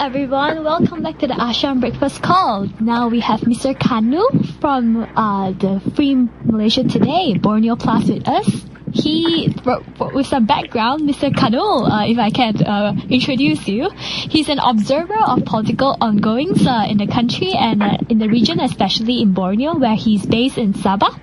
everyone. Welcome back to the ASEAN Breakfast Call. Now we have Mr. Kanul from the Free Malaysia Today, Borneo Plus with us. He, with some background, Mr. Kanul, if I can introduce you, he's an observer of political ongoings in the country and in the region, especially in Borneo, where he's based in Sabah.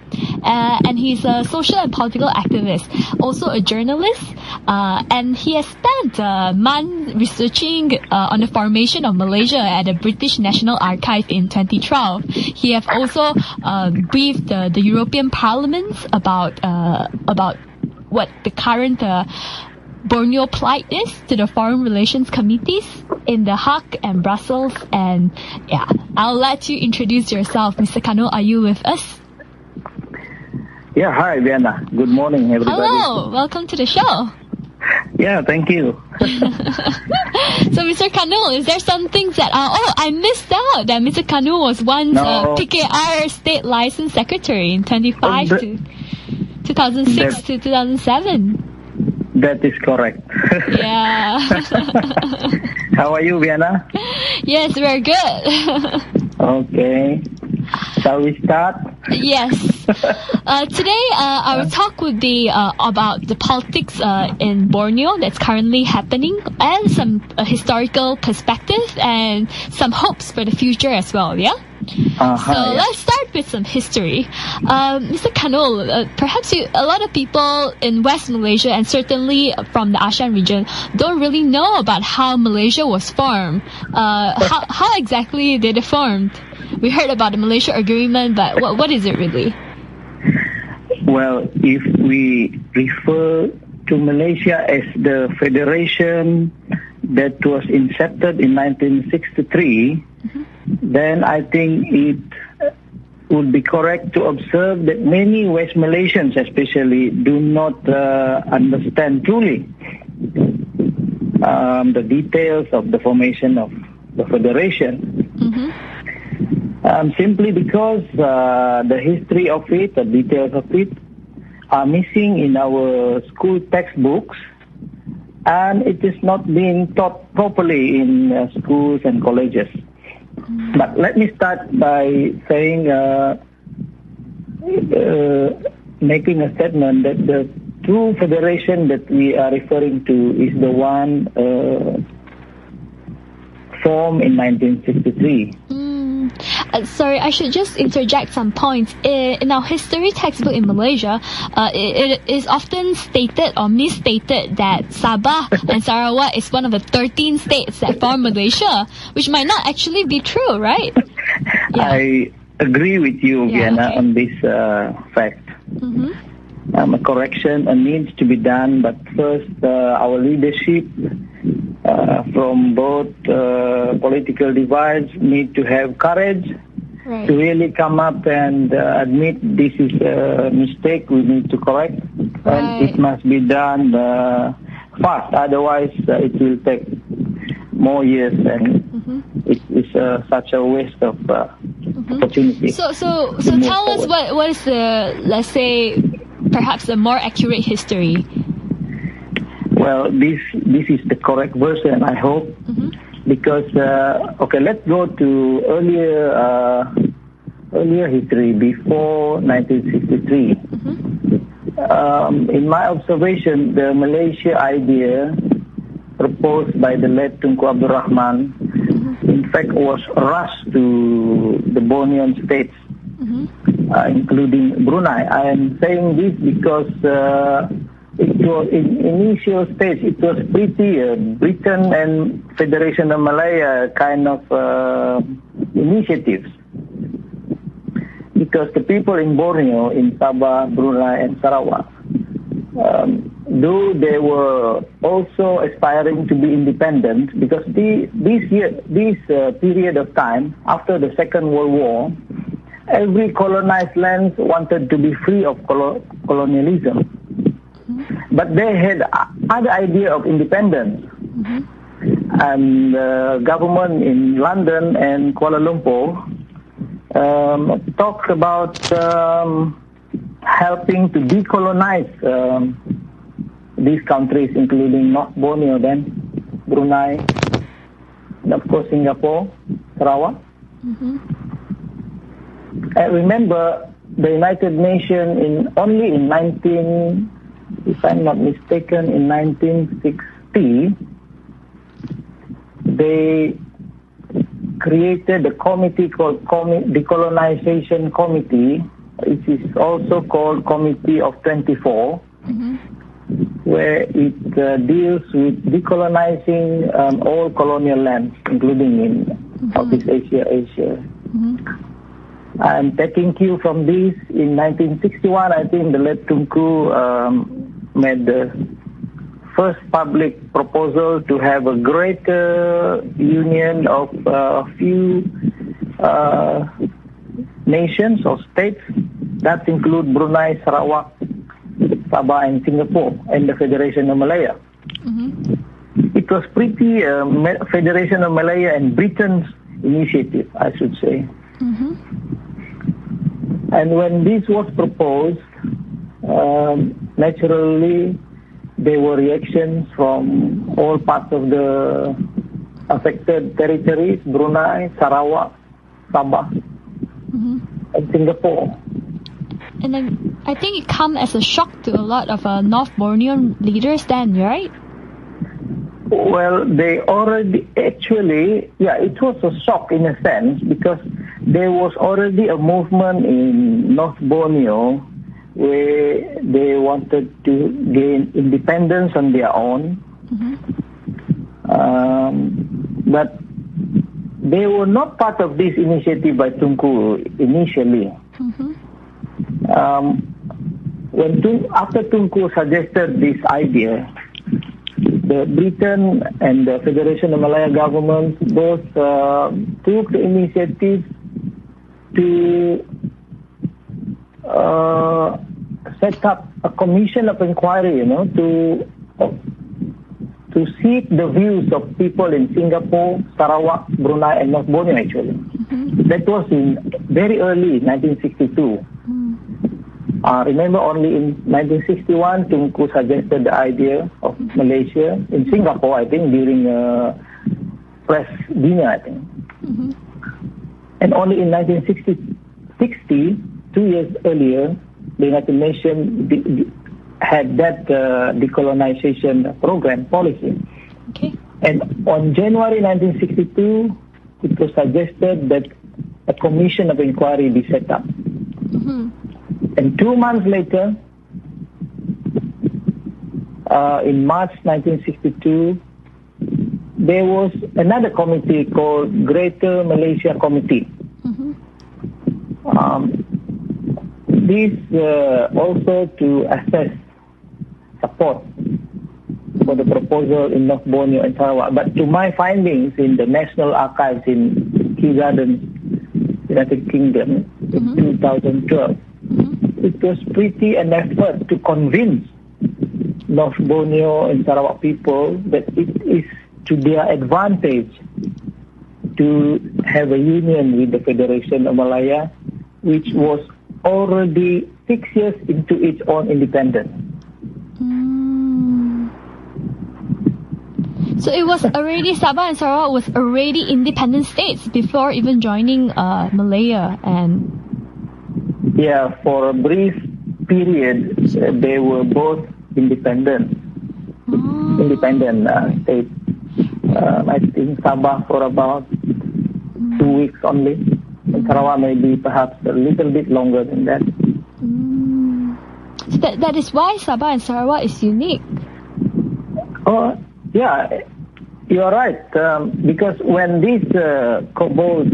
And he's a social and political activist, also a journalist, and he has spent months researching on the formation of Malaysia at the British National Archive in 2012. He has also briefed the European Parliament about what the current Borneo plight is to the foreign relations committees in The Hague and Brussels. And yeah, I'll let you introduce yourself. Mr. Kanul, are you with us? Yeah, hi Vienna. Good morning, everybody. Hello, welcome to the show. Yeah, thank you. So, Mr. Kanul, is there some things that I missed out that Mr. Kanul was once PKR State License Secretary in 2006 to 2007. That is correct. Yeah. How are you, Vienna? Yes, we're good. Okay. Shall we start? Yes. Today, our talk would be about the politics in Borneo that's currently happening, and some historical perspective and some hopes for the future as well, yeah? Let's start with some history. Mr. Kanul, perhaps a lot of people in West Malaysia and certainly from the ASEAN region don't really know about how Malaysia was formed. How exactly did it formed? We heard about the Malaysia Agreement, but what is it really? Well, if we refer to Malaysia as the federation that was incepted in 1963, then I think it would be correct to observe that many West Malaysians especially do not understand truly the details of the formation of the federation. Simply because the history of it, the details of it, are missing in our school textbooks, and it is not being taught properly in schools and colleges. But let me start by saying, making a statement that the true federation that we are referring to is the one formed in 1963. Sorry, I should just interject some points. In our history textbook in Malaysia, it is often stated or misstated that Sabah and Sarawak is one of the 13 states that form Malaysia, which might not actually be true, right? Yeah. I agree with you, Vienna, on this fact. A correction needs to be done, but first our leadership from both political divides need to have courage to really come up and admit this is a mistake we need to correct, and it must be done fast, otherwise it will take more years, and it is such a waste of opportunity. So tell us what is the, let's say, perhaps a more accurate history. Well, this is the correct version, I hope, because let's go to earlier history before 1963. In my observation, the Malaysia idea proposed by the late Tunku Abdul Rahman, in fact, was rushed to the Bornean states, including Brunei. I am saying this because it was in initial stage, it was pretty Britain and Federation of Malaya kind of initiatives, because the people in Borneo, in Sabah, Brunei, and Sarawak, though they were also aspiring to be independent, because this period of time after the Second World War, every colonized lands wanted to be free of colonialism. But they had other idea of independence. And the government in London and Kuala Lumpur talked about helping to decolonize these countries, including North Borneo, then Brunei, and of course Singapore, Sarawak. Mm-hmm. I remember the United Nations only in 1960, they created a committee called Decolonization Committee, which is also called Committee of 24, mm-hmm. where it deals with decolonizing all colonial lands, including in mm-hmm. Southeast Asia. Mm-hmm. And taking cue from this, in 1961, I think the late Tunku made the first public proposal to have a greater union of a few nations or states that include Brunei, Sarawak, Sabah, and Singapore, and the Federation of Malaya. Mm-hmm. It was pretty Federation of Malaya and Britain's initiative, I should say. Mm-hmm. And when this was proposed, naturally, there were reactions from all parts of the affected territories, Brunei, Sarawak, Sabah, mm-hmm. and Singapore. And then I think it came as a shock to a lot of North Borneo leaders then, right? Well, they already actually, it was a shock in a sense because there was already a movement in North Borneo where they wanted to gain independence on their own. Mm-hmm. But they were not part of this initiative by Tunku initially. Mm-hmm. After Tunku suggested this idea, the Britain and the Federation of Malaya governments both took the initiative to set up a commission of inquiry, to seek the views of people in Singapore, Sarawak, Brunei, and North Borneo, actually. Mm-hmm. That was in very early 1962. Remember, only in 1961, Tunku suggested the idea of Malaysia in Singapore, I think, during a press dinner, I think. Mm-hmm. And only in 1960, 2 years earlier, the United Nations had that decolonization program policy. Okay. And on January 1962, it was suggested that a commission of inquiry be set up. Mm-hmm. And 2 months later, in March 1962, there was another committee called Greater Malaysia Committee. Mm-hmm. This also to assess support for the proposal in North Borneo and Sarawak. But to my findings in the National Archives in Kew Gardens, United Kingdom, mm-hmm. in 2012, mm-hmm. it was pretty an effort to convince North Borneo and Sarawak people that it is to their advantage to have a union with the Federation of Malaya, which was already 6 years into its own independence. So it was already, Sabah and Sarawak was already independent states before even joining Malaya and... Yeah, for a brief period, they were both independent states. I think Sabah for about 2 weeks only. And Sarawak maybe perhaps a little bit longer than that. So that is why Sabah and Sarawak is unique. Oh, yeah, you are right. Because when this Cobalt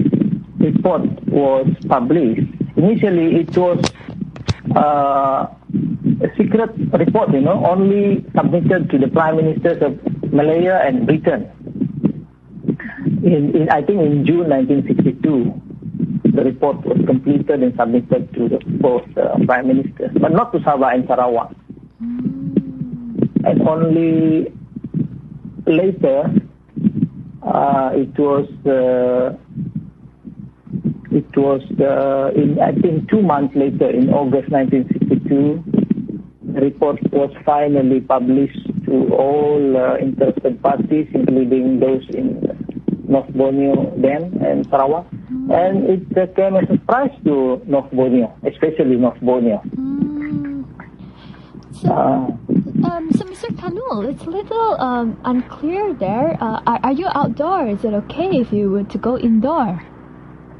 report was published, initially it was a secret report, only submitted to the Prime Ministers of Malaya and Britain. I think in June 1962. The report was completed and submitted to the both Prime Ministers, but not to Sabah and Sarawak. And only later, it was in, I think, 2 months later, in August 1962, the report was finally published to all interested parties, including those in North Borneo then and Sarawak. And it came as a surprise to North Borneo, especially North Borneo. So, Mr. Kanul, it's a little unclear there. Are you outdoor? Is it okay if you were to go indoor?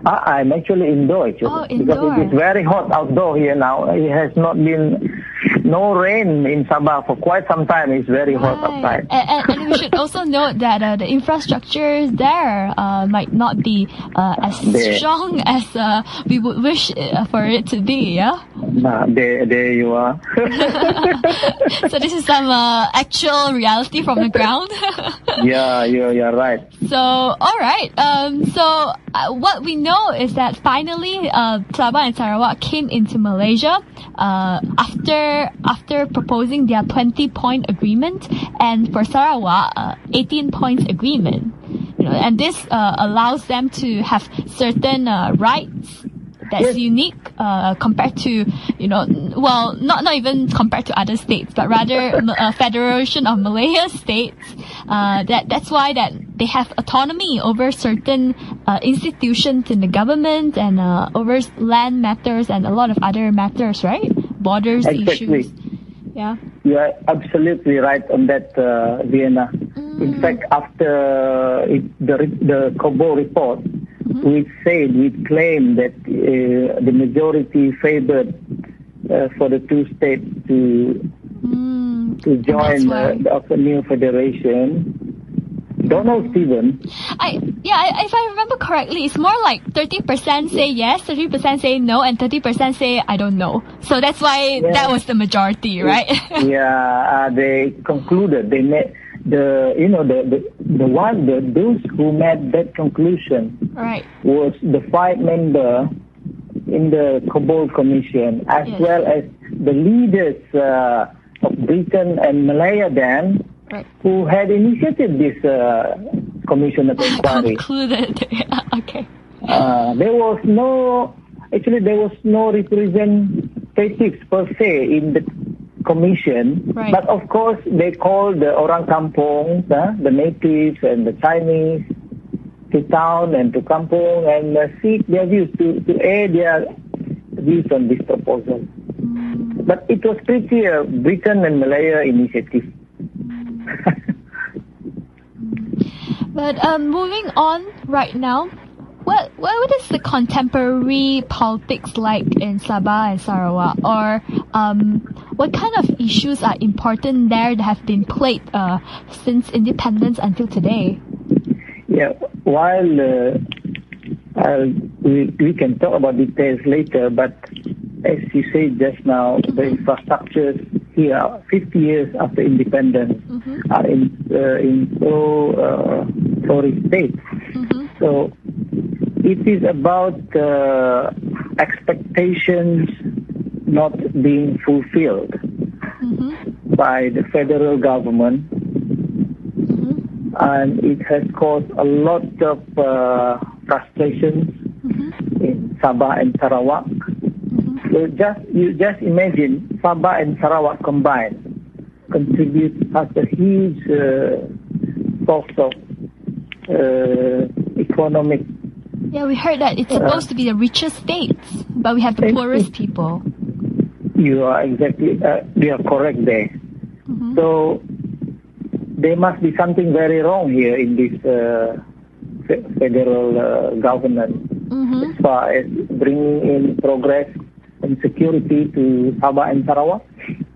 I'm actually indoor, indoor. Because it is very hot outdoor here now. It has not been no rain in Sabah for quite some time. It's very hot outside. And we should also note that the infrastructure there might not be as strong as we would wish for it to be, yeah? There you are. So this is some actual reality from the ground. Yeah, you're right. So, alright. So what we know is that finally Sabah and Sarawak came into Malaysia after proposing their 20-point agreement, and for Sarawak 18 points agreement. And this allows them to have certain rights that's unique compared to, not even compared to other states, but rather Federation of Malaya states. That's why that they have autonomy over certain institutions in the government and over land matters and a lot of other matters, right? Borders issues. Yeah. You are absolutely right on that, Vienna. In fact, after the Kobo report, we claimed that the majority favored for the two states to join the new federation. Donald Stephen. If I remember correctly, it's more like 30% say yes, 30% say no, and 30% say I don't know. So that's why that was the majority, right? They concluded. They made those who made that conclusion was the 5 members in the Kabul Commission, as well as the leaders of Britain and Malaya then, who had initiated this commission of inquiry. Concluded. Okay. There was no representatives per se in the commission, but of course they called the orang kampung, the natives and the Chinese, to town and to kampung and seek their views, to air their views on this proposal. But it was pretty Britain and Malaya initiative. But moving on right now, what is the contemporary politics like in Sabah and Sarawak, or what kind of issues are important there that have been played since independence until today? Yeah, while we can talk about details later, but as you said just now, the infrastructures here, 50 years after independence, are in sorry states. So it is about expectations not being fulfilled by the federal government, and it has caused a lot of frustrations in Sabah and Sarawak. So you just imagine Sabah and Sarawak combined contribute as a huge source of economic. Yeah, we heard that it's supposed to be the richest states, but we have the poorest people. You are correct there. So there must be something very wrong here in this federal government as far as bringing in progress and security to Sabah and Sarawak.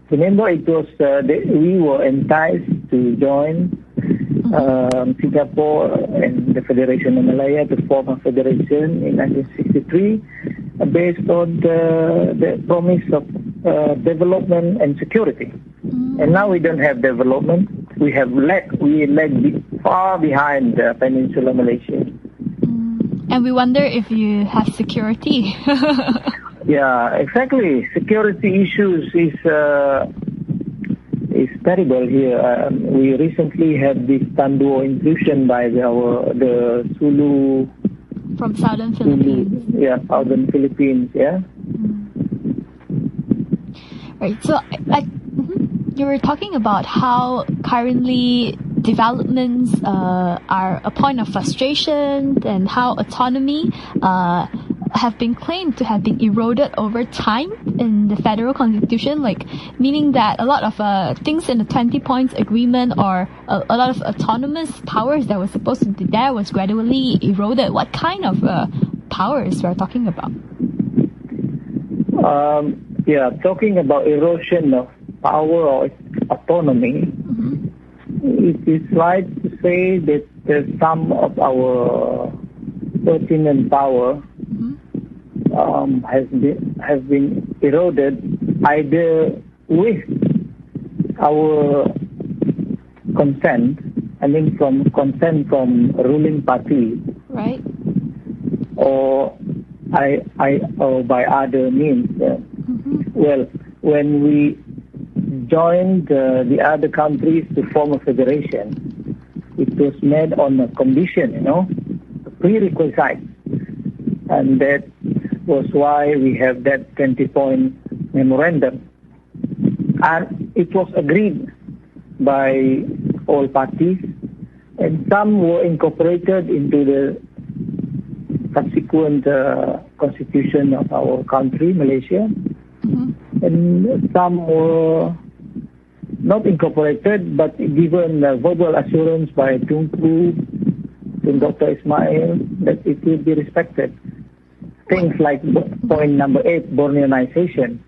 Remember, it was we were enticed to join Singapore and the Federation of Malaya to form a federation in 1963 based on the promise of development and security. And now we don't have development. We lag far behind Peninsula Malaysia. And we wonder if you have security. Yeah, exactly. Security issues is terrible here. We recently had this Tanduo intrusion by the Sulu from southern Philippines. Southern Philippines. Yeah. Right. So, you were talking about how currently developments are a point of frustration, and how autonomy have been claimed to have been eroded over time in the federal constitution, like meaning that a lot of things in the 20 points agreement, or a lot of autonomous powers that were supposed to be there, was gradually eroded. What kind of powers we're talking about? Talking about erosion of power or autonomy, it is right to say that some of our pertinent power has been eroded, either with our consent, from consent from ruling party, right, or by other means. Well, when we joined the other countries to form a federation, it was made on a condition, a prerequisite, and that was why we have that 20-point memorandum, and it was agreed by all parties, and some were incorporated into the subsequent constitution of our country, Malaysia, and some were not incorporated, but given verbal assurance by Tunku, to Dr. Ismail, that it will be respected. Things like point number 8, Borneoization.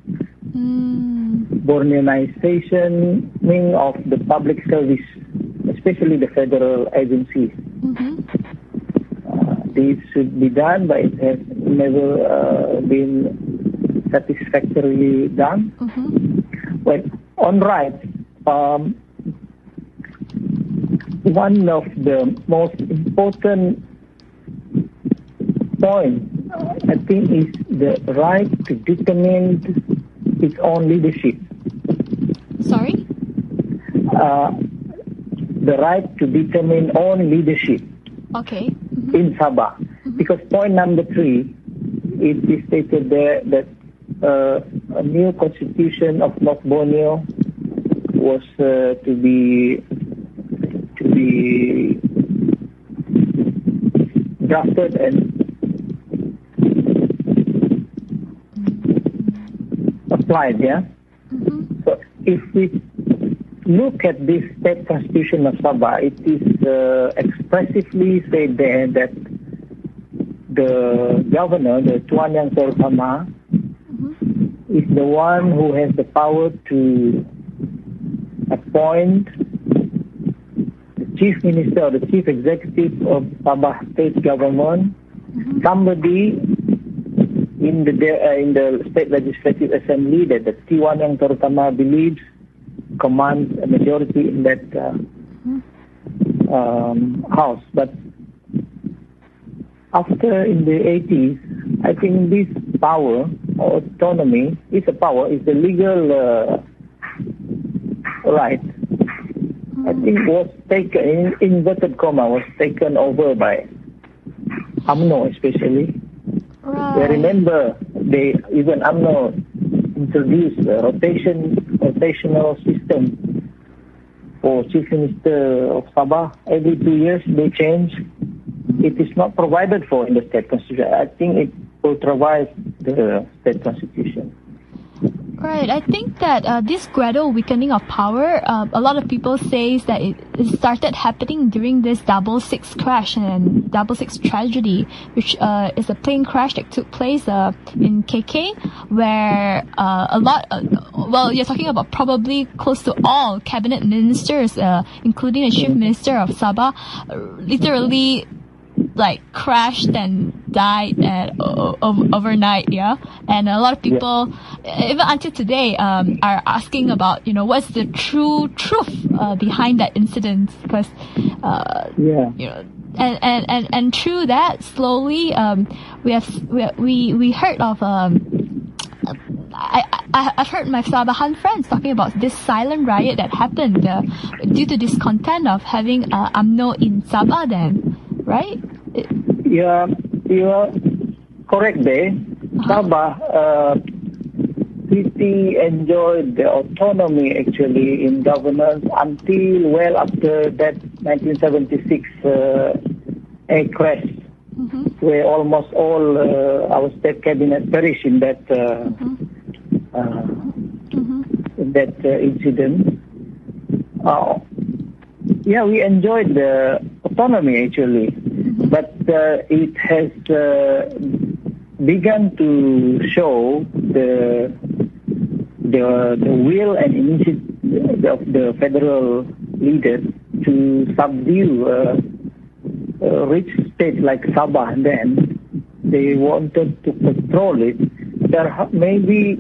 Borneoization of the public service, especially the federal agencies. This should be done, but it has never been satisfactorily done. Well, on right, one of the most important points, I think, is the right to determine its own leadership. Sorry? The right to determine own leadership. Okay. In Sabah. Because point number 3, it is stated there that a new constitution of North Borneo was to be drafted and applied, So if we look at this state constitution of Sabah, it is expressively said there that the governor, the Tuan Yang Terutama, is the one who has the power to appoint the chief minister or the chief executive of Sabah state government, somebody in the state legislative assembly that the Tuan Yang Terutama believes commands a majority in that house. But after, in the 80s, I think this power or autonomy is a power, is the legal right. I think was taken, in inverted comma, was taken over by UMNO especially. Right. I remember even UMNO introduced a rotational system for Chief Minister of Sabah. Every 2 years they change. It is not provided for in the state constitution. I think it will provide the state constitution. Right. I think that this gradual weakening of power, a lot of people say that it started happening during this 6/6 crash and 6/6 tragedy, which is a plane crash that took place in KK, where you're talking about probably close to all cabinet ministers, including the chief minister of Sabah, literally crashed and died overnight, and a lot of people, even until today, are asking about what's the truth behind that incident, because and through that, slowly we heard of I've heard my Sabahan friends talking about this silent riot that happened due to discontent of having UMNO in Sabah then, right? Yeah, you are correct there. Sabah city enjoyed the autonomy actually in governance until well after that 1976 air crash, where almost all our state cabinet perished in that incident. Yeah, we enjoyed the autonomy actually, but it has begun to show the will and initiative of the federal leaders to subdue rich states like Sabah. And then they wanted to control it. There may be,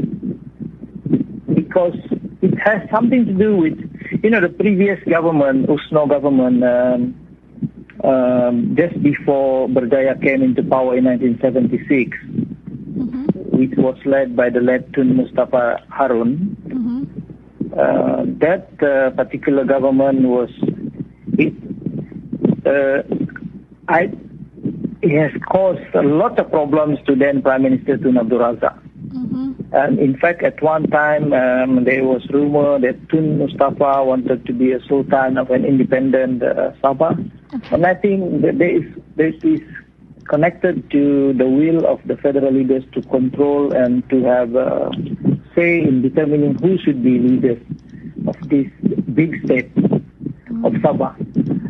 because it has something to do with, the previous government, USNO government, just before Berjaya came into power in 1976, which was led by the late Tun Mustafa Harun. That particular government it has caused a lot of problems to then Prime Minister Tun Abdul Razak. And in fact, at one time, there was rumor that Tun Mustafa wanted to be a sultan of an independent Sabah. And I think that this is connected to the will of the federal leaders to control and to have say in determining who should be leaders of this big state of Sabah.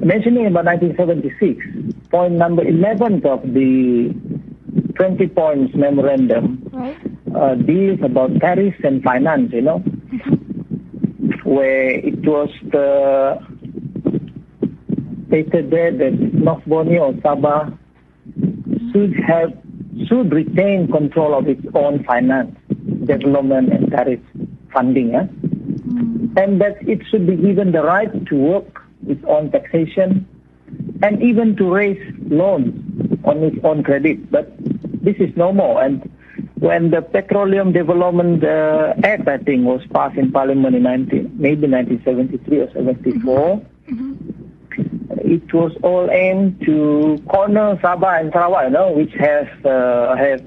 Mentioning about 1976, point number 11 of the 20 points memorandum deals about tariffs and finance, where it was stated there that North Borneo or Sabah should retain control of its own finance, development and tariff funding, and that it should be given the right to work its own taxation and even to raise loans on its own credit. But this is no more. And when the Petroleum Development Act, I think, was passed in Parliament in maybe 1973 or 74, it was all aimed to corner Sabah and Sarawak, which have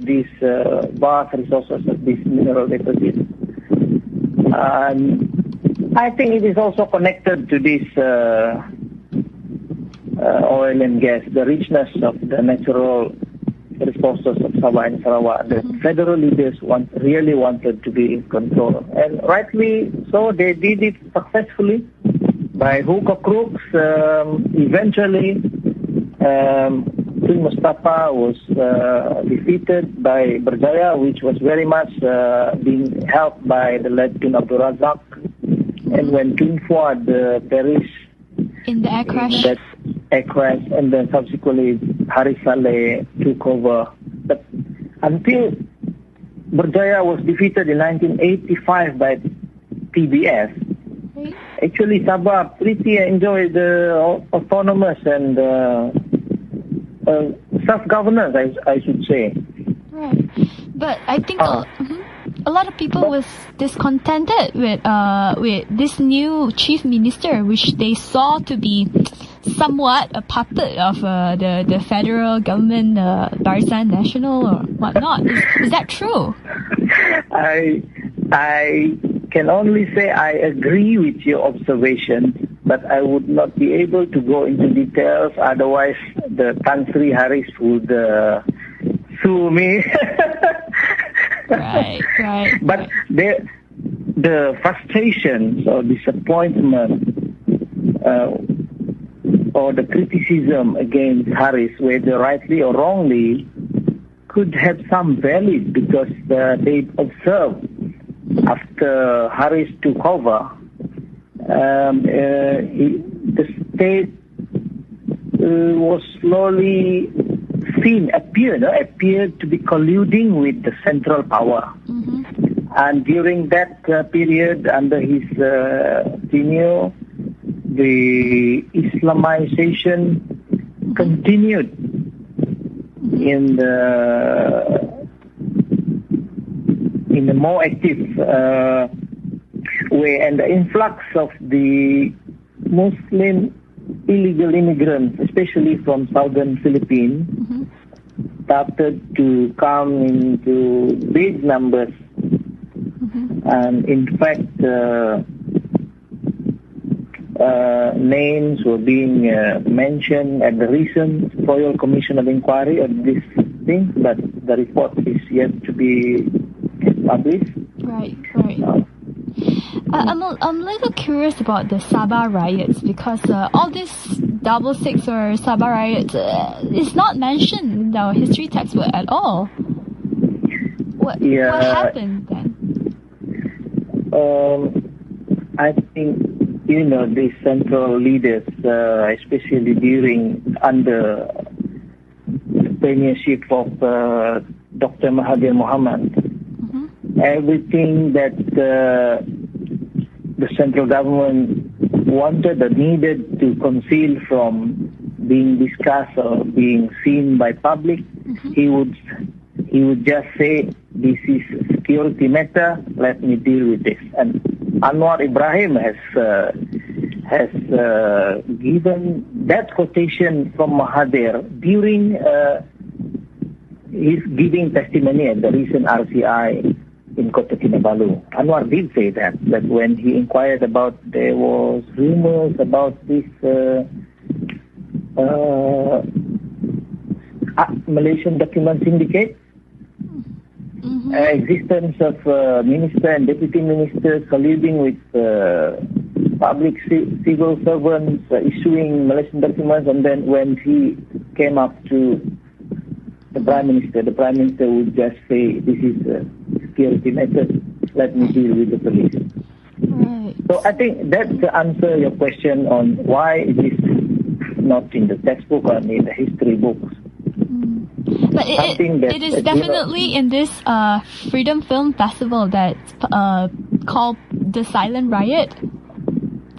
these vast resources of these mineral deposits. I think it is also connected to this oil and gas, the richness of the natural resources of Sabah and Sarawak. The federal leaders really wanted to be in control. And rightly so, they did it successfully. By hook or crooks, eventually, Tun Mustafa was defeated by Berjaya, which was very much being helped by the late Tun Abdul Razak. And when Tun Fuad perished in the air crash, and then subsequently Haris Saleh took over. But until Berjaya was defeated in 1985 by PBS, actually Sabah pretty enjoyed autonomous and self-governance, I should say. Right. But I think a lot of people was discontented with this new chief minister, which they saw to be somewhat a puppet of the federal government, Barisan Nasional or whatnot. Is that true? I can only say I agree with your observation, but I would not be able to go into details. Otherwise, the Tan Sri Haris would sue me. Right. But the frustrations or disappointment or the criticism against Haris, whether rightly or wrongly, could have some value because they observed after Haris took over, the state was slowly appeared to be colluding with the central power. And during that period, under his tenure, the Islamization continued in the more active way, and the influx of the Muslim illegal immigrants, especially from southern Philippines, started to come into big numbers. And in fact, names were being mentioned at the recent Royal Commission of Inquiry on this thing, but the report is yet to be published. Right. I'm a little curious about the Sabah riots because all this 666 or Sabah riots is not mentioned in our history textbook at all. What happened then? I think, the central leaders, especially under the premiership of Dr. Mahathir Mohamad, everything that the central government wanted or needed to conceal from being discussed or being seen by public, he would just say, this is a security matter, let me deal with this. And Anwar Ibrahim has given that quotation from Mahathir during his giving testimony at the recent RCI in Kota Kinabalu. Anwar did say that when he inquired about, there was rumors about this Malaysian document syndicate, existence of minister and deputy ministers colluding with public civil servants issuing Malaysian documents, and then when he came up to the Prime Minister would just say, this is a security matter, let me deal with the police. Right. So I think that's the answer your question on why it is not in the textbook or in the history books. But it is definitely in this Freedom Film Festival that's called the Silent Riot.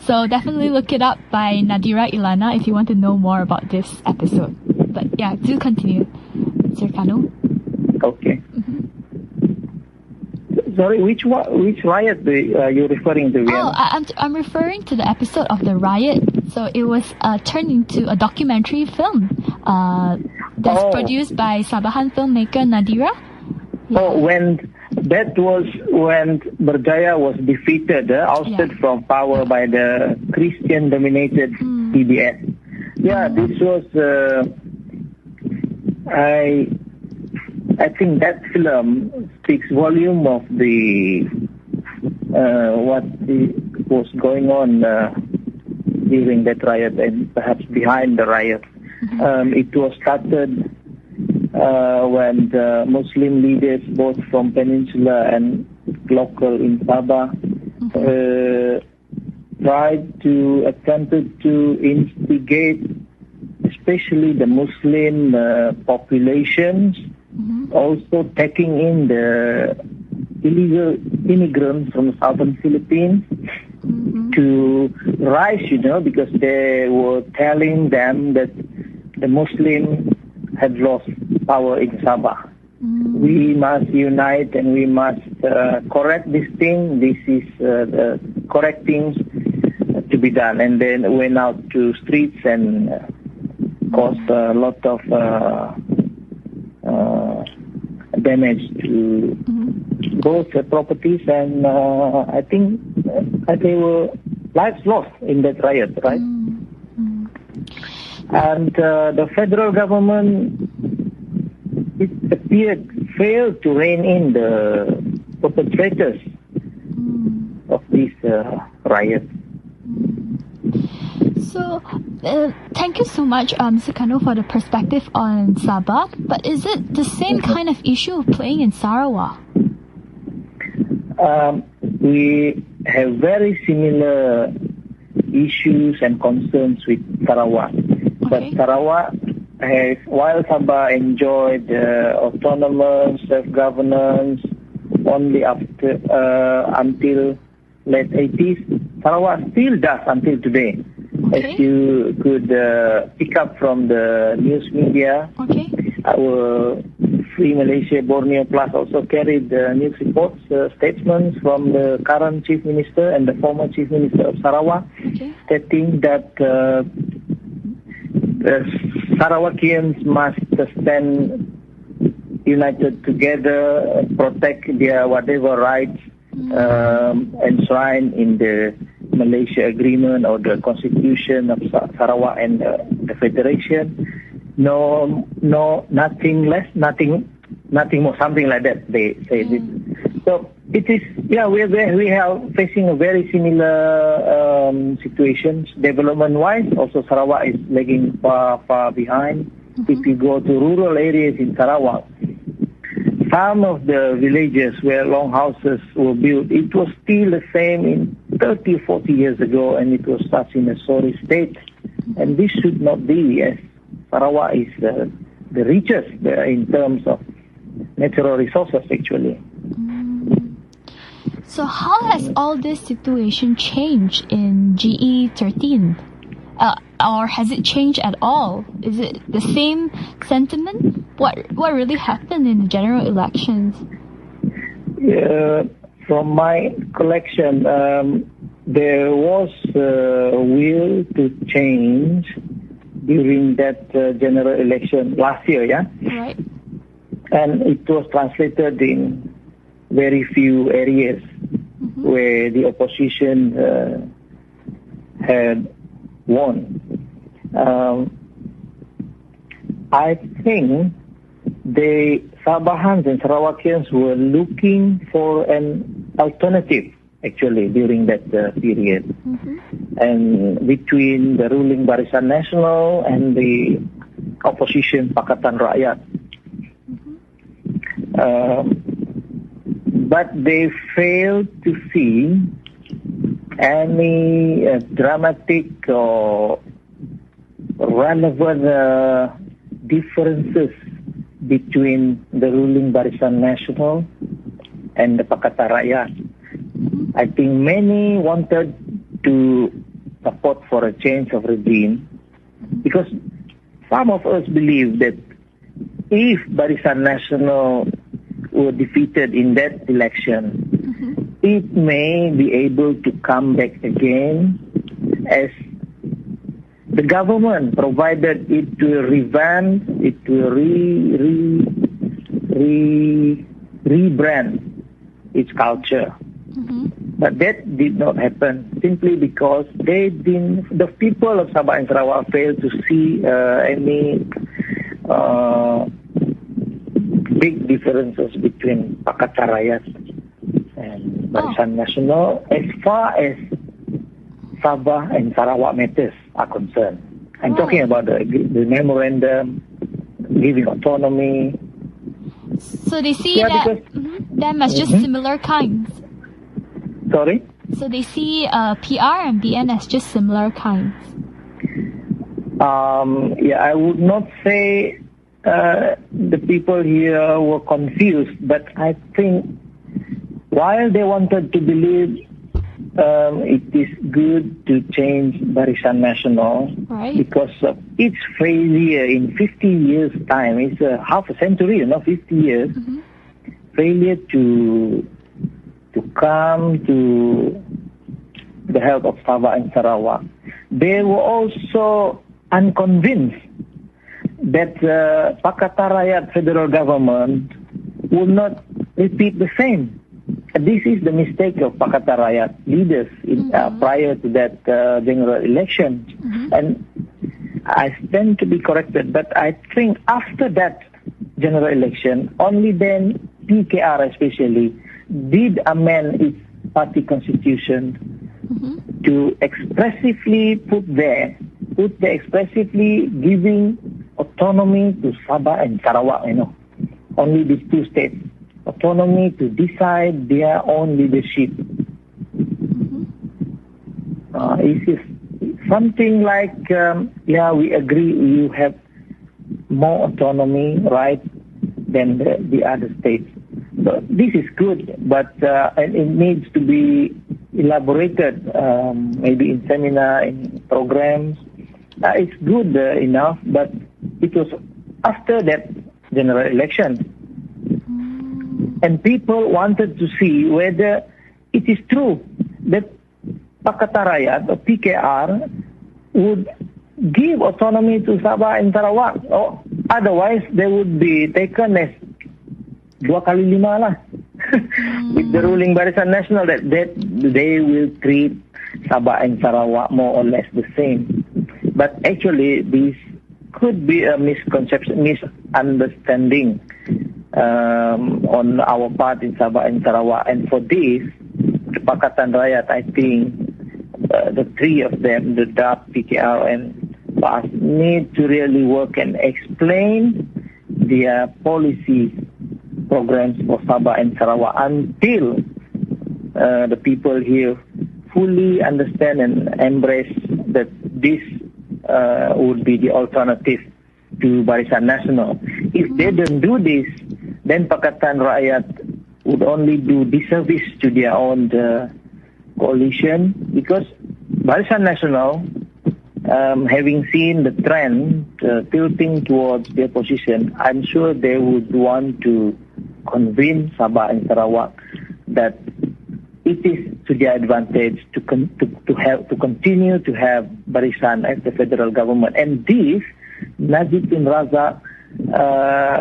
So definitely look it up by Nadira Ilana if you want to know more about this episode. But yeah, do continue, Sir Kanul. Okay. Sorry, which riot are you referring to? I'm referring to the episode of the riot. So it was turned into a documentary film that's produced by Sabahan filmmaker Nadira. Yeah. Oh, when Berjaya was defeated, ousted from power by the Christian-dominated PBS. Yeah, this was. I think that film speaks volume of what was going on during that riot and perhaps behind the riot. It was started when the Muslim leaders, both from Peninsula and local in Sabah, attempted to instigate, especially the Muslim populations, also taking in the illegal immigrants from the southern Philippines to rise, because they were telling them that the Muslims had lost power in Sabah. We must unite and we must correct this thing. This is the correct things to be done. And then went out to streets and caused a lot of damage to both properties and I think there were lives lost in that riot, right? And the federal government, it appeared, failed to rein in the perpetrators of this riot. So, thank you so much, Mr. Kanul, for the perspective on Sabah. But is it the same kind of issue playing in Sarawak? We have very similar issues and concerns with Sarawak. But Sarawak has, while Sabah enjoyed autonomous self-governance only until late 80s, Sarawak still does until today. As you could pick up from the news media, our Free Malaysia Borneo Plus also carried news reports, statements from the current Chief Minister and the former Chief Minister of Sarawak, stating that the Sarawakians must stand united together, protect their whatever rights enshrined in the Malaysia agreement or the constitution of Sarawak and the federation. No, nothing less, nothing more, something like that. They say this. So it is, we are facing a very similar situations development-wise. Also, Sarawak is lagging far behind. If you go to rural areas in Sarawak, some of the villages where longhouses were built, it was still the same in 30 or 40 years ago, and it was such in a sorry state. And this should not be, as Sarawak is the richest in terms of natural resources, actually. So how has all this situation changed in GE13? Or has it changed at all? Is it the same sentiment? What really happened in the general elections? From my collection, there was a will to change during that general election last year, yeah? Right. And it was translated in very few areas where the opposition had won. I think the Sabahans and Sarawakians were looking for an alternative, actually, during that period. And between the ruling Barisan Nasional and the opposition Pakatan Rakyat. But they failed to see any dramatic or relevant differences between the ruling Barisan Nasional and the Pakatan Rakyat. I think many wanted to support for a change of regime because some of us believe that if Barisan Nasional were defeated in that election, it may be able to come back again as the government, provided it will revamp, it will rebrand its culture. But that did not happen simply because the people of Sabah and Sarawak failed to see any big differences between Pakatan Rakyat and Barisan Nasional as far as Sabah and Sarawak matters are concerned. I'm talking about the memorandum, giving autonomy. So they see them as just similar kinds. Sorry? So they see PR and BN as just similar kinds. I would not say the people here were confused, but I think while they wanted to believe it is good to change Barisan Nasional because of its failure in 50 years' time, it's half a century, 50 years, failure to come to the help of Sabah and Sarawak. They were also unconvinced that Pakatan Rakyat federal government would not repeat the same. This is the mistake of Pakatan Rakyat leaders prior to that general election. And I stand to be corrected, but I think after that general election, only then PKR especially did amend its party constitution to expressively expressively giving autonomy to Sabah and Sarawak, only these two states. Autonomy to decide their own leadership. It is something like, we agree you have more autonomy, right, than the other states. So this is good, but and it needs to be elaborated, maybe in seminar, in programs. It's good enough, but it was after that general election. And people wanted to see whether it is true that Pakatan Rakyat or PKR would give autonomy to Sabah and Sarawak. Or otherwise, they would be taken as 2x5 lah with the ruling Barisan Nasional that they will treat Sabah and Sarawak more or less the same. But actually, this could be a misunderstanding on our part in Sabah and Sarawak. And for this, the Pakatan Rakyat, I think, the three of them, the DAP, PKR, and PAS, need to really work and explain their policies, programs for Sabah and Sarawak until the people here fully understand and embrace that this would be the alternative to Barisan Nasional. If they don't do this, then Pakatan Rakyat would only do disservice to their own coalition, because Barisan Nasional, having seen the trend tilting towards their position, I'm sure they would want to convince Sabah and Sarawak that it is to their advantage to continue to have Barisan as the federal government. And this, Najib bin Razak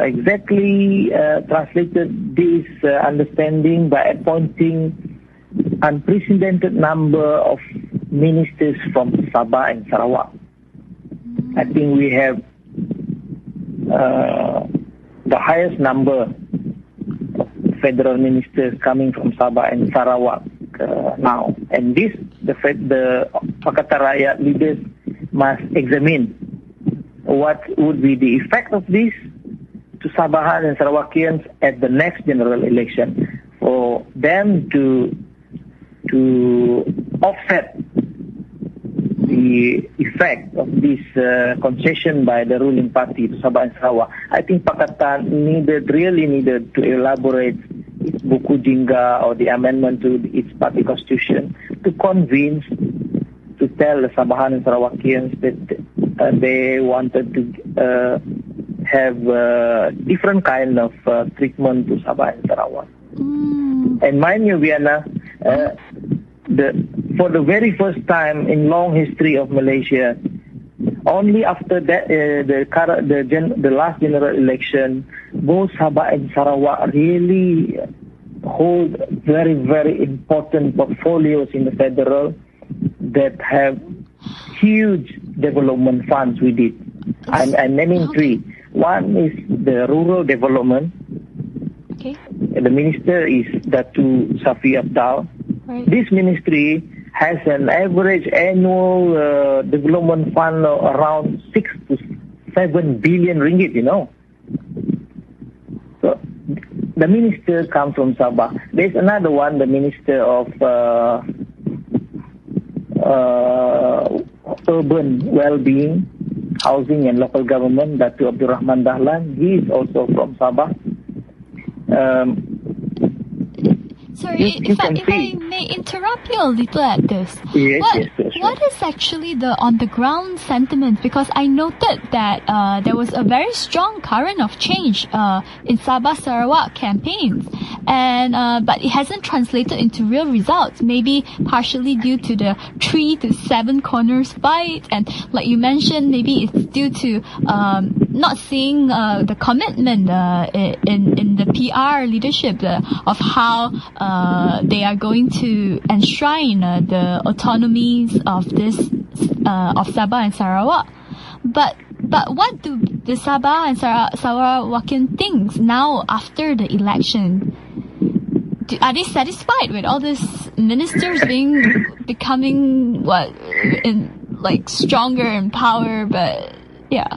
exactly translated this understanding by appointing unprecedented number of ministers from Sabah and Sarawak. I think we have the highest number of federal ministers coming from Sabah and Sarawak now. And this, the Pakatan Rakyat leaders must examine what would be the effect of this to Sabahan and Sarawakians at the next general election, for them to offset the effect of this concession by the ruling party to Sabah and Sarawak. I think Pakatan really needed to elaborate its buku jingga or the amendment to its party constitution to convince, to tell the Sabahan and Sarawakians that they wanted to have different kind of treatment to Sabah and Sarawak. And mind you, Vienna, for the very first time in long history of Malaysia, only after that the last general election, both Sabah and Sarawak really hold very, very important portfolios in the federal that have huge development funds with it. I'm naming three. One is the rural development. Okay. The minister is Datu Safi Abdal. Right. This ministry has an average annual development fund of around 6 to 7 billion ringgit, you know. So the minister comes from Sabah. There's another one, the minister of urban well-being, housing and local government, Datu Abdul Rahman Dahlan. He is also from Sabah. Sorry, if I may interrupt you a little at this. Yes, what is actually the on-the-ground sentiment? Because I noted that there was a very strong current of change in SabahSarawak campaigns, and but it hasn't translated into real results. Maybe partially due to the 3 to 7 corners fight, and like you mentioned, maybe it's due to not seeing the commitment in the PR leadership of how they are going to enshrine the autonomies of this of Sabah and Sarawak. But what do the Sabah and Sarawakian think now after the election? Are they satisfied with all these ministers becoming stronger in power? But yeah.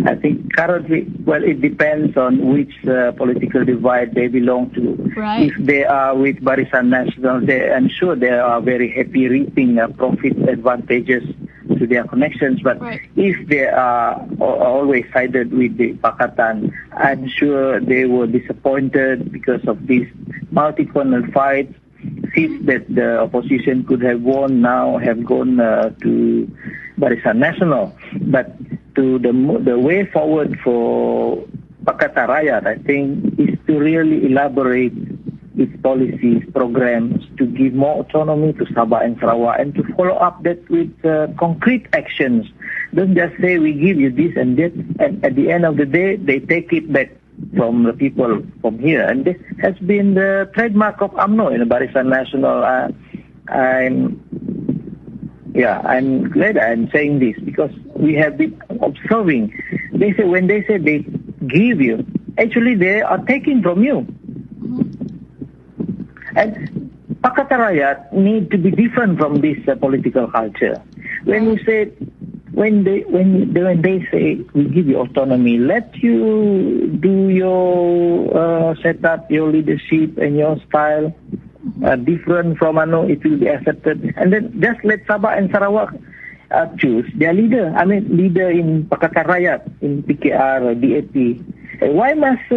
I think currently, well, it depends on which political divide they belong to. Right. If they are with Barisan Nasional, I'm sure they are very happy reaping profit advantages to their connections. But right. If they are always sided with the Pakatan, I'm sure they were disappointed because of these multi-corner fights. Seats that the opposition could have won now have gone to Barisan Nasional. But the way forward for Pakatan Rakyat, I think, is to really elaborate its policies, programs, to give more autonomy to Sabah and Sarawak, and to follow up that with concrete actions. Don't just say we give you this and that, and at the end of the day, they take it back from the people from here. And this has been the trademark of UMNO in Barisan Nasional. I'm Yeah, I'm glad I'm saying this because we have been observing. When they say they give you, actually they are taking from you. And Pakatan Rakyat need to be different from this political culture. When they say we give you autonomy, let you do your set up your leadership and your style different from it will be accepted, and then just let Sabah and Sarawak choose their leader. I mean, leader in Pakatan Rakyat, in PKR, DAP. Why must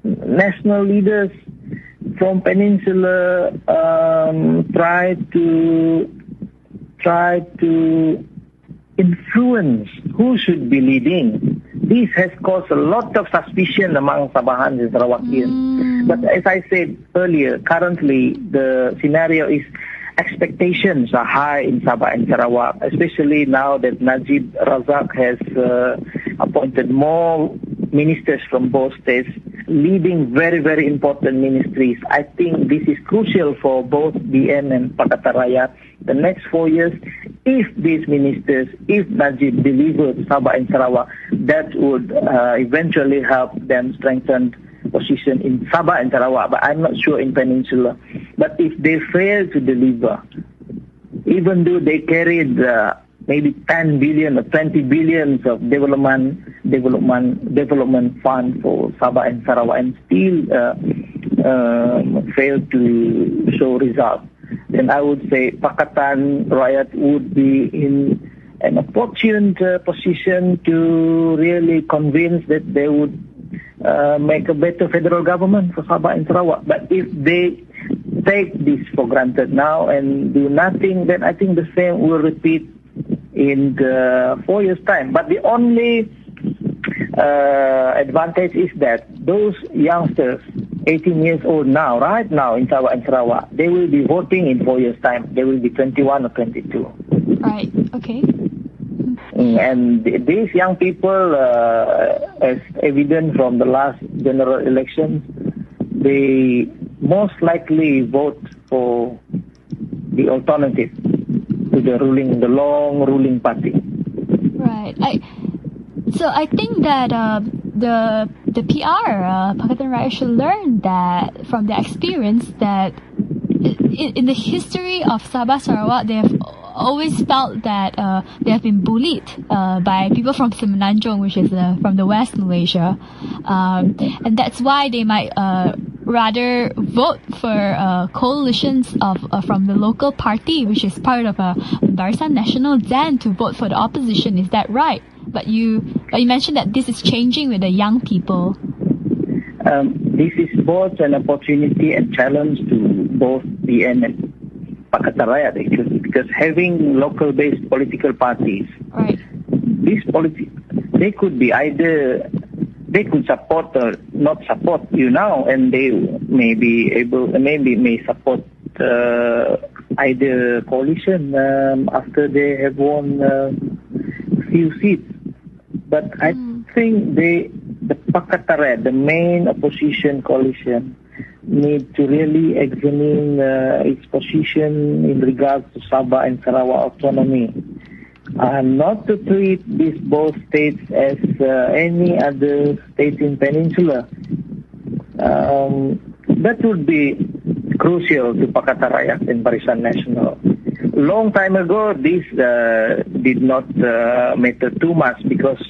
national leaders from Peninsula try to influence who should be leading? This has caused a lot of suspicion among Sabahans and Sarawakians. But as I said earlier, currently the scenario is expectations are high in Sabah and Sarawak, especially now that Najib Razak has appointed more ministers from both states, leading very, very important ministries. I think this is crucial for both BN and Pakatan Rakyat. The next 4 years, if these ministers, if Najib delivers Sabah and Sarawak, that would eventually help them strengthen position in Sabah and Sarawak, but I'm not sure in Peninsula. But if they fail to deliver, even though they carried maybe 10 billion or 20 billions of development fund for Sabah and Sarawak and still fail to show results, then I would say Pakatan Rakyat would be in an opportune position to really convince that they would make a better federal government for Sabah and Sarawak. But if they take this for granted now and do nothing, then I think the same will repeat in the 4 years' time. But the only advantage is that those youngsters, 18 years old now, right now in Sabah and Sarawak, they will be voting in 4 years' time. They will be 21 or 22. Right, okay. And these young people, as evident from the last general elections, they most likely vote for the alternative to the long ruling party. Right. So I think that the PR, Pakatan Rakyat should learn that from their experience that in the history of Sabah Sarawak, they have always felt that they have been bullied by people from Semenanjung, which is from the West Malaysia, and that's why they might rather vote for coalitions of from the local party, which is part of Barisan Nasional, than to vote for the opposition. Is that right? But you mentioned that this is changing with the young people. This is both an opportunity and challenge to both BN and Pakatan Rakyat, actually, because having local-based political parties, right, they could be either they could support or not support you now, and they may support either coalition after they have won few seats. But I think the Pakatan Rakyat, the main opposition coalition, need to really examine its position in regards to Sabah and Sarawak autonomy, not to treat these both states as any other state in Peninsula. That would be crucial to Pakatan Rakyat and Barisan Nasional. Long time ago, this did not matter too much because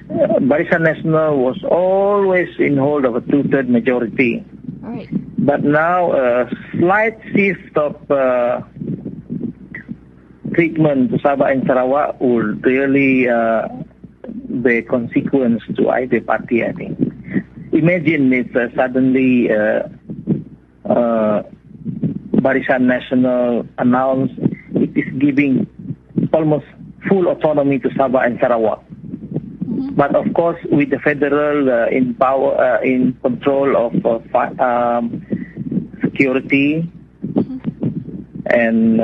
Barisan Nasional was always in hold of a 2/3 majority. Right. But now a slight shift of treatment to Sabah and Sarawak would really be a consequence to either party, I think. Imagine if suddenly Barisan Nasional announced it is giving almost full autonomy to Sabah and Sarawak. But of course, with the federal in power, in control of security and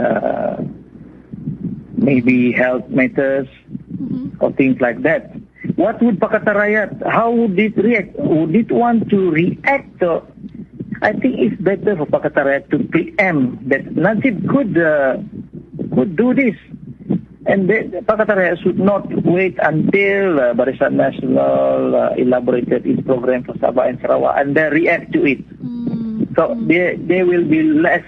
maybe health matters or things like that. What would Pakatan Rakyat? How would it react? Would it want to react? I think it's better for Pakatan Rakyat to preempt that Najib could could do this. And Pakatan Rakyat should not wait until Barisan Nasional elaborated its program for Sabah and Sarawak and then react to it. So there will be less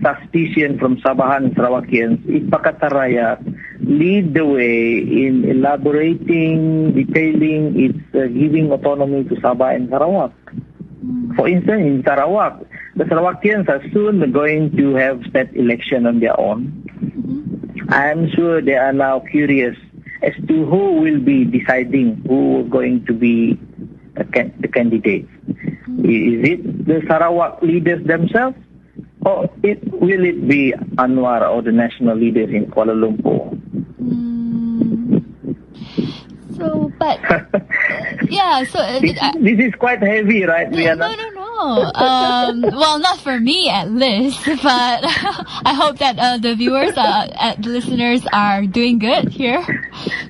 suspicion from Sabahan and Sarawakians if Pakatan Rakyat lead the way in elaborating, detailing its giving autonomy to Sabah and Sarawak. For instance, in Sarawak, the Sarawakians are soon going to have state election on their own. I am sure they are now curious as to who will be deciding who are going to be the candidates. Is it the Sarawak leaders themselves, or will it be Anwar or the national leaders in Kuala Lumpur? So, but yeah, so this is quite heavy, right, Vienna? No. Well, not for me at least, but I hope that the viewers, the listeners are doing good here.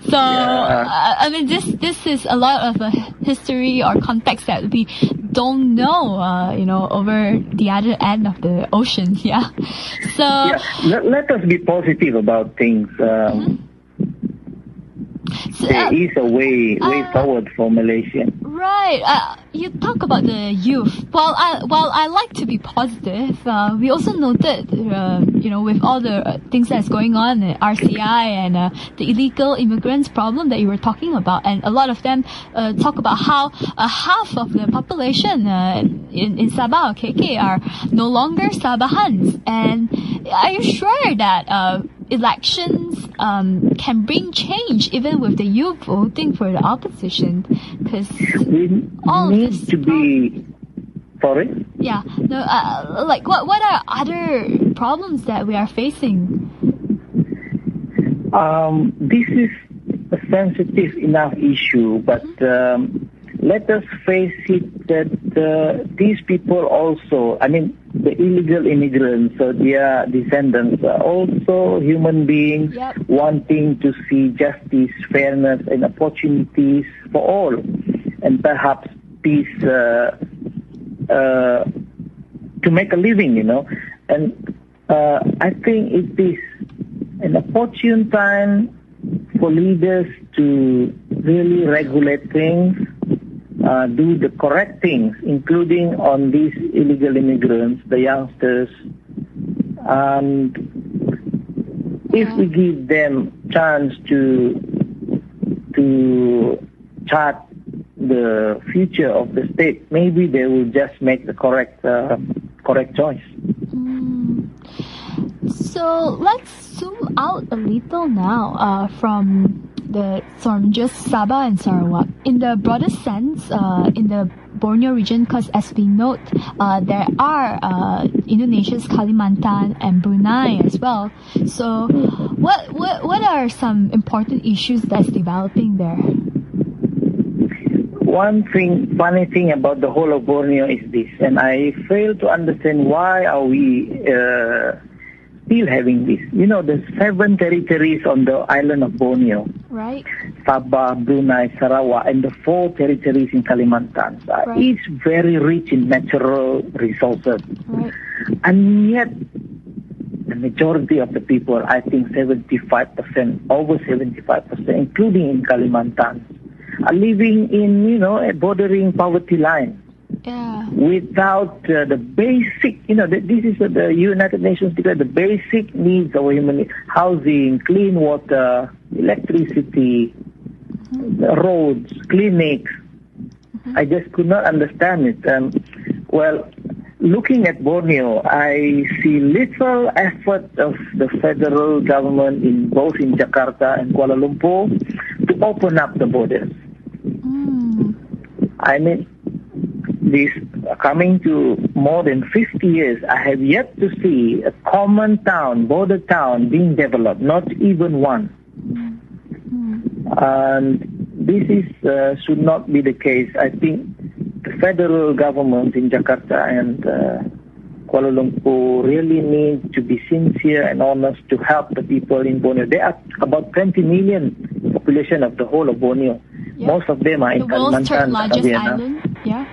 So, I mean, this is a lot of history or context that we don't know, over the other end of the ocean. Yeah. So let us be positive about things. There is a way forward for Malaysia. Right. You talk about the youth. While I like to be positive, we also noted, with all the things that's going on in RCI and the illegal immigrants problem that you were talking about, and a lot of them talk about how half of the population in Sabah or KK are no longer Sabahans. And are you sure that elections can bring change even with the youth voting for the opposition? Because we need to be sorry. Yeah. No. Like what are other problems that we are facing? This is a sensitive enough issue, but let us face it that these people also, I mean, the illegal immigrants or their descendants are also human beings wanting to see justice, fairness, and opportunities for all, and perhaps peace to make a living, And I think it is an opportune time for leaders to really regulate things, do the correct things, including on these illegal immigrants, the youngsters. And if we give them chance to chart the future of the state, maybe they will just make the correct choice. So let's zoom out a little now from just Sabah and Sarawak. In the broader sense, in the Borneo region, because as we note, there are Indonesia's Kalimantan and Brunei as well. So what are some important issues that's developing there? One funny thing about the whole of Borneo is this, and I fail to understand why are we still having this. The 7 territories on the island of Borneo. Right. Sabah, Brunei, Sarawak, and the 4 territories in Kalimantan. Each very rich in natural resources. Right. And yet, the majority of the people, I think 75%, over 75%, including in Kalimantan, are living in, a bordering poverty line. Yeah. Without the basic, this is the United Nations declared the basic needs of human: housing, clean water, electricity, roads, clinics. I just could not understand it. Looking at Borneo, I see little effort of the federal government in Jakarta and Kuala Lumpur to open up the borders. I mean, this coming to more than 50 years, I have yet to see a common town, border town being developed, not even one. And this is should not be the case. I think the federal government in Jakarta and Kuala Lumpur really need to be sincere and honest to help the people in Borneo. There are about 20 million population of the whole of Borneo. Yeah. Most of them are in the world's Kalimantan, third largest Vienna. island. Yeah.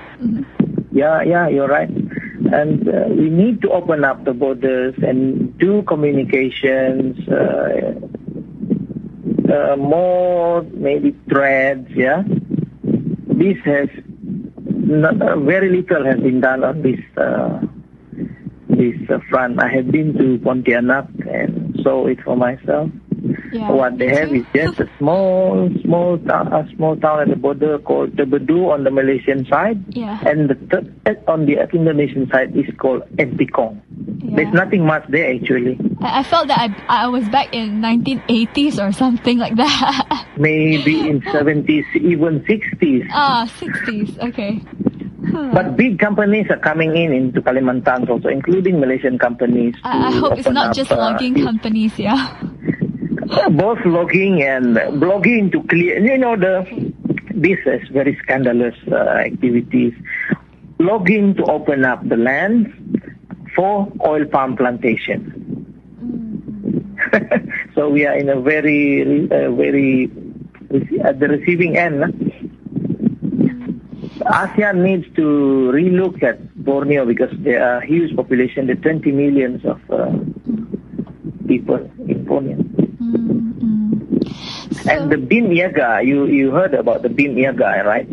Yeah, you're right. And we need to open up the borders and do communications, more maybe threads, yeah. This has very little has been done on this front. I have been to Pontianak and saw it for myself. Yeah, what they have is just a small town at the border called Tebedu on the Malaysian side, and on the Indonesian side is called Entikong. Yeah. There's nothing much there actually. I felt that I was back in 1980s or something like that. Maybe in 70s, even 60s. 60s, okay. But big companies are coming into Kalimantan also, including Malaysian companies. I hope it's not just logging companies, yeah. Both logging and blogging to clear, this is very scandalous activities. Logging to open up the land for oil palm plantation. So we are in a very at the receiving end. ASEAN needs to relook at Borneo because there are huge population, there are 20 millions of people in Borneo. And the Bim Yaga, you heard about the Bim Yaga, right?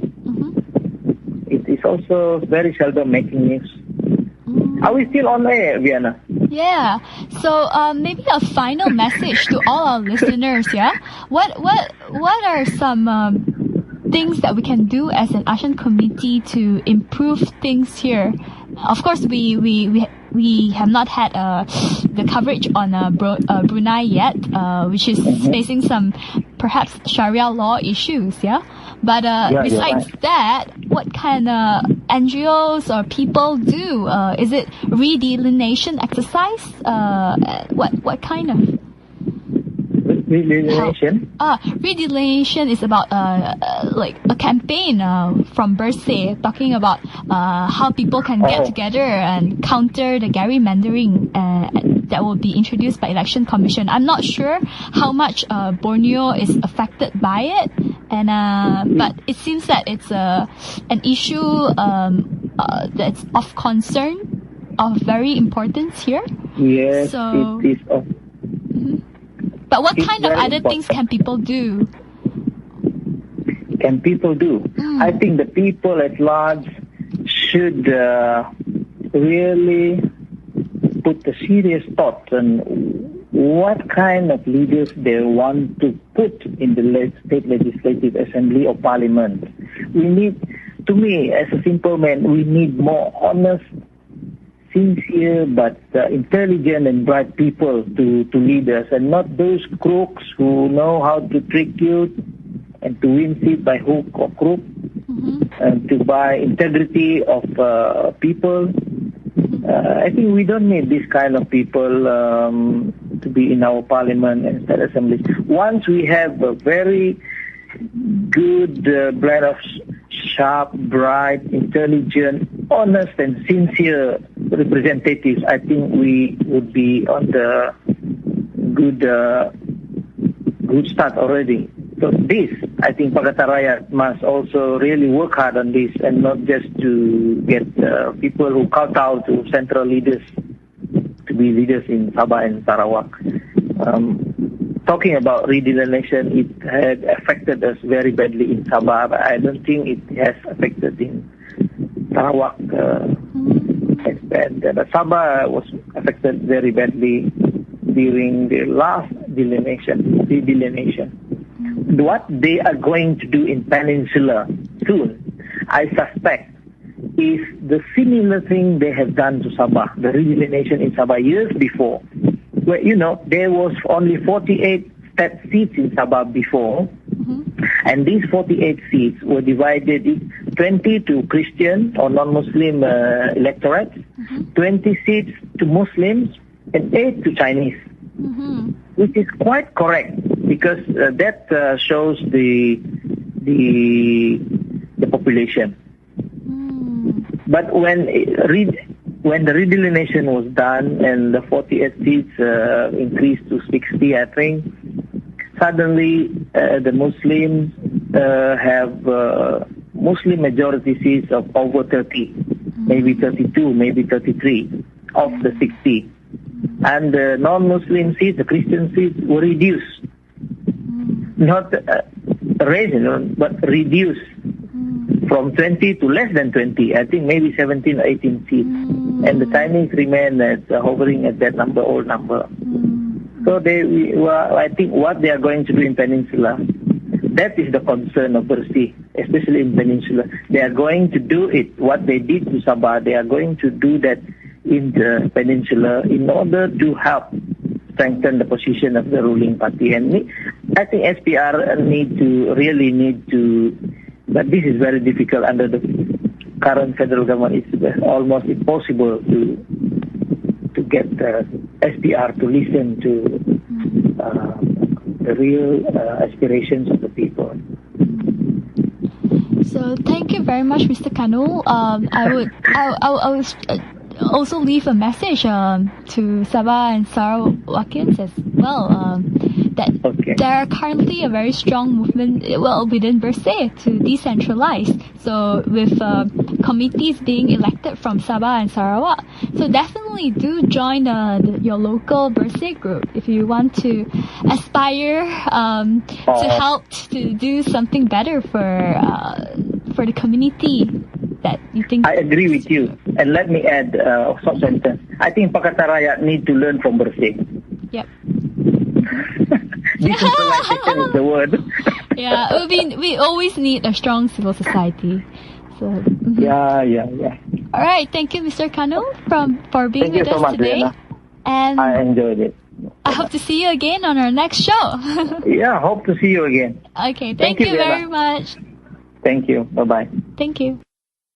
It is also very seldom making news. Are we still on air, Vienna? Yeah. So maybe a final message to all our listeners. Yeah. What are some things that we can do as an ASEAN community to improve things here? Of course, we have not had the coverage on Brunei yet, which is facing some perhaps Sharia law issues. Yeah. But besides that, what kind of NGOs or people do? Is it redelineation exercise? What kind of? Redelineation? Redelineation is about like a campaign from Bersih talking about how people can get together and counter the gerrymandering that will be introduced by Election Commission. I'm not sure how much Borneo is affected by it, and but it seems that it's an issue that's of concern, of very importance here. Yes, so, it is of. But what kind of other things can people do? Can people do? I think the people at large should really put a serious thought on what kind of leaders they want to put in the state legislative assembly or parliament. We need, to me, as a simple man, we need more honest, sincere but intelligent and bright people to lead us, and not those crooks who know how to trick you and to win seat by hook or crook, and to buy integrity of people. I think we don't need this kind of people to be in our parliament and state assemblies. Once we have a very good blend of sharp, bright, intelligent, honest and sincere representatives, I think we would be on the good start already. So this, I think Pakatan Rakyat must also really work hard on this, and not just to get people who kowtow to central leaders to be leaders in Sabah and Sarawak. Talking about redelineation, it had affected us very badly in Sabah, but I don't think it has affected in Sarawak as bad. But Sabah was affected very badly during the last redelineation. What they are going to do in Peninsula soon, I suspect, is the similar thing they have done to Sabah, the redelineation in Sabah years before, where, there was only 48 state seats in Sabah before, and these 48 seats were divided in 20 to Christian or non-Muslim electorate, 20 seats to Muslims, and 8 to Chinese, which is quite correct, because that shows the population. But when the redelineation was done and the 48 seats increased to 60, I think, suddenly the Muslims have Muslim majority seats of over 30. maybe 32, maybe 33 of the 60. And the non-Muslim seats, the Christian seats were reduced. Not raised, but reduced from 20 to less than 20. I think maybe 17 or 18 seats. And the Chinese remain hovering at that number, old number. So I think what they are going to do in Peninsula, that is the concern of Bersih, especially in Peninsula. They are going to do it, what they did to Sabah, they are going to do that in the Peninsula in order to help strengthen the position of the ruling party. And I think SPR really need to, but this is very difficult under the current federal government. It's almost impossible to get the SPR to listen to the real aspirations of the people. So thank you very much, Mr. Kanul. I would also leave a message to Sabah and Sarawakians as well, that there are currently a very strong movement within Bersih to decentralize. So with committees being elected from Sabah and Sarawak, so definitely do join your local Bersih group if you want to aspire to help to do something better for the community that you think. I agree with you. And let me add a short sentence. I think Pakatan Rakyat need to learn from Bersih. Yep. Decentralization is the word. Yeah, we always need a strong civil society. So. Yeah. All right, thank you, Mr. Kanul, for being with us today. Vienna. And I enjoyed it. I hope to see you again on our next show. Yeah, hope to see you again. Okay, thank you very much. Thank you. Bye-bye. Thank you.